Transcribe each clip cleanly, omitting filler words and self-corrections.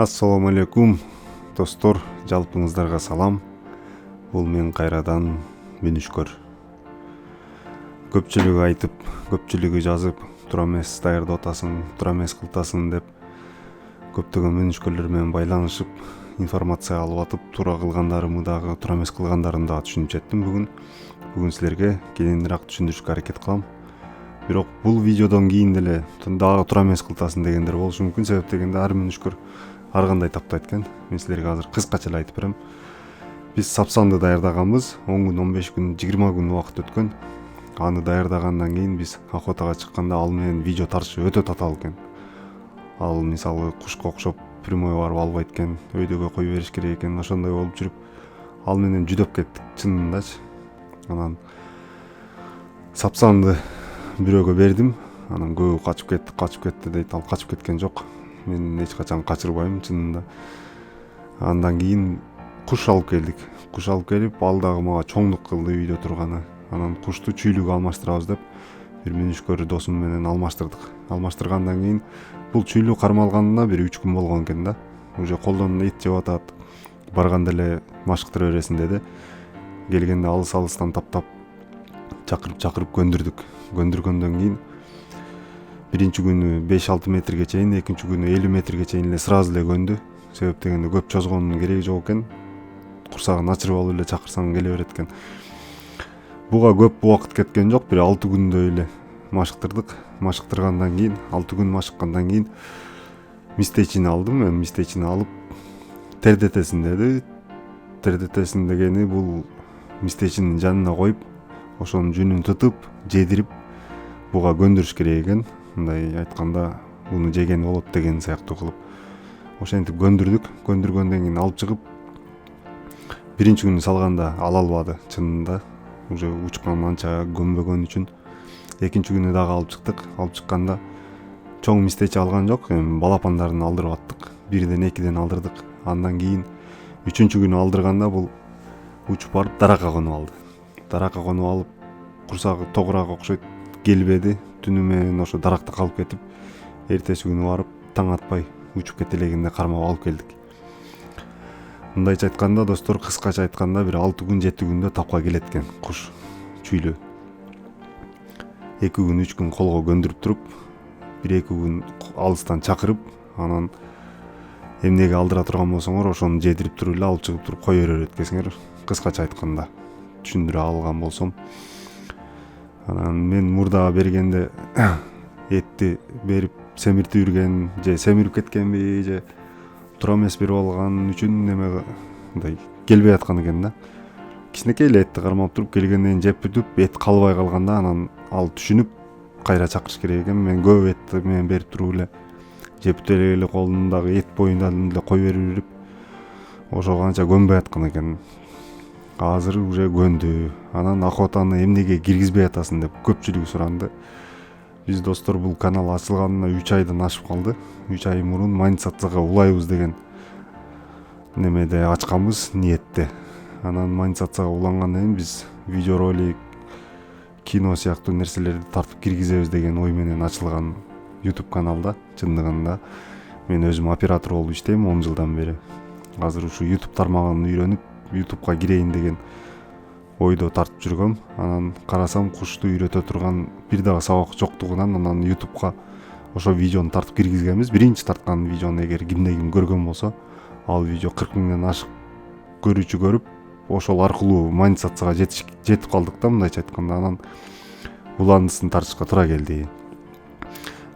Ассаламу алейкум достор, жалпыңыздарга салам. Бул мен кайрадан Мүнүшкөр. Көпчүлүгү айтып, көпчүлүгү жазып, туура эмес даярдап атасың, туура эмес кылтасың деп көптөгөн мүнүшкөрлөр менен байланышып, информация алып атып, туура кылгандарымы дагы, туура эмес кылгандарымды дагы түшүнүп жеттим бүгүн силерге кененирээк түшүндүрүшкө аракет кылам. Бирок бул видеодон кийин деле дагы туура эмес кылтасың дегендер болушу мүмкүн. Себеп дегенде ар мүнүшкөр ар кандай таптайт экен. Мен силерге азыр кыскача эле айтып берем. Биз сапсанды даярдаганбыз. 10 күн, 15 күн, 20 күн убакыт өткөн. Аны даярдагандан кийин биз охотага чыкканда ал менен видео тартышы өтө татаал экен. Ал мисалы кушка окшоп прямой барып албайт экен, өйдөгө кой бериш керек экен, ошондой болуп жүрүп ал менен жүдөп кеттик чынындачы. Анан сапсанды бирөөгө бердим. Анан көбү качып кетти дейт. Ал качып кеткен жок. Мен эч качан качырбайм чынында. Андан кийин куш алып келдик. Куш алып келип, ал дагы мага чоңдук кылды үйдө турганы. Анан кушту чүйлүгү алмаштырабыз деп бир мүнүшкөр досум менен алмаштырдык. Алмаштыргандан кийин бул чүйлү кармалганына бир 3 күн болгон экен да. Уже колдон эт жеп атат. Барганда эле машыктыра бересиң деди. Келгенде алыстан таптап чакырып көндүрдүк. Көндүргөндөн кийин биринчи күнү 5-6 метрге чейин, экинчи күнү 50 метрге чейин эле сразу эле көндү. Себеп дегенде көп чозгондун кереги жок экен. Курсагын ачырып алып эле чакырсаң келе берет экен. Буга көп убакыт кеткен жок, бир 6 күндөй эле машыктырдык. Машыктыргандан кийин, 6 күн машыккандан кийин мистечини алдым. Мен мистечини алып тердетесиң деди. Тердетесиң дегени бул мистечинин жанына коюп, ошонун жүнүн тытып, жедирип буга көндүрүш керек экен. Мындай айтканда, буну жеген болот деген сыяктуу кылып. Ошентип көндүрдүк. Көндүргөндөн кийин алып чыгып, биринчи күнү салганда ала албады чынында. Уже учкан анча көнбөгөн үчүн. Экинчи күнү дагы алып чыктык. Алып чыкканда чоң мистечи алган жок, балапандарын алдырып аттык. 1-2 алдырдык. Андан кийин үчүнчү күнү алдырганда бул учуп барып даракка конуп алды. Даракка конуп алып, курсагы тогурак окшойт, келбеди. Түнү менен ошо даракта калып кетип, эртеси күнү барып таң атпай учуп кете элегенде кармап алып келдик. Мындайча айтканда, достор, кыскача айтканда бир 6 күн, 7 күндө тапка келет экен куш, чүйлү. 2 күн, 3 күн колго көндүрүп туруп, 1-2 күн алыстан чакырып, анан эмнеге алдыра турган болсоңор, ошону жедирип туруп эле алып чыгып туруп кое берет экенсиңер. Кыскача айтканда, түшүндүрө алган болсом. Анан мен мурда бергенде этти берип семиртип жүрген, же семирип кеткенби, же туура эмес берип алган үчүн неме мындай келбей аткан экен да. Кичинекей эле этти кармап туруп, келгенден жеп бүтүп, эт калбай калганда анан ал түшүнүп кайра чакырыш керек экен. Мен көп этти менен берип туруп эле жеп бүтө эле колундагы эт боюндан эле кой берип жүрүп, ошого анча көнбөй аткан экен. Азыр уже көндү. Анан охотаны эмнеге киргизбей атасың деп көпчүлүгү суранды. Биз, достор, бул канал ачылганына 3 айдан ашып калды. 3 ай мурун Манисацага улайбыз деген немеде ачканбыз, ниетте. Анан Манисацага улангандан кийин биз видеоролик, кино сыяктуу нерселерди тартып киргизебиз деген ой менен ачылган YouTube каналда. Чындыгында мен өзүм оператор болуп иштейм 10 жылдан бери. Азыр ушу YouTube тармагын үйрөнүп, YouTube'га кирейин деген ойдо тартып жүргөм. Анан карасам, кушту үйрөтө турган бир дагы сабак жоктугунан анан YouTube'га ошо видеону тартып киргизгенбиз. Биринчи тарткан видеону эгер кимде-ким көргөн болсо, ал видео 40 миңден ашык көрүүчү көрүп, ошол аркылуу Манисацага жетип калдык да, мындайча айтканда. Анан уландысын тартышка туура келди.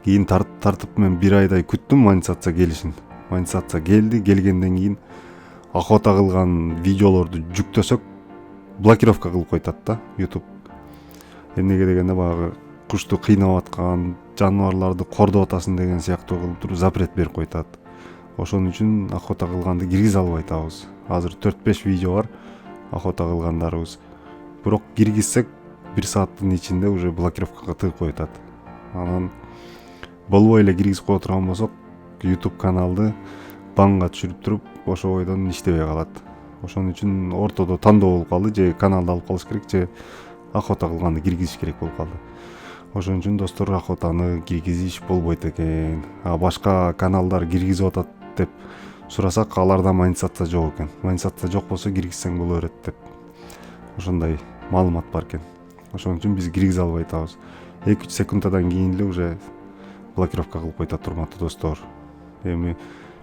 Кийин тартып мен 1 айдай күттүм Манисаца келишин. Манисаца келди. Келгенден кийин охота кылган видеолорду жүктөсөк блокировка кылып койтат да YouTube. Эмнеге дегенде, баягы кушту кыйнап аткан, жаныбарларды кордоп атасың деген сыяктуу кылып туруп запрет берип койтат. Ошон үчүн охота кылганды киргизе албай атабыз. Азыр 4-5 видео бар охота кылгандарыбыз. Бирок киргизсек 1 сааттын ичинде уже блокировкага тыгып коетат. Анан болбой эле киргизип кое турган болсок, YouTube каналды банга түшүрүп туруп, ошо бойдон иштебей калат. Ошон үчүн ортодо тандоо болуп калды, же каналды алып калыш керек, же охота кылганды киргизиш керек болуп калды. Ошон үчүн, достор, охотаны киргизиш болбойт экен. Башка каналдар киргизип атат деп сурасак аларда магнитизация жок экен. Магнитизация жок болсо киргизсең боло берет деп ошондой маалымат бар экен. Ошон үчүн биз киргизе албай атабыз. 2-3 секундтан кийин эле уже блокировка кылып коет, урматтуу достор. Эми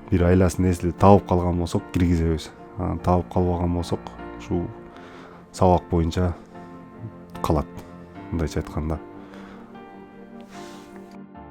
бир айласын эсиле таап калган болсок киргизебиз. Таап калбаган болсок ушул сабак боюнча калат, мындайча айтканда.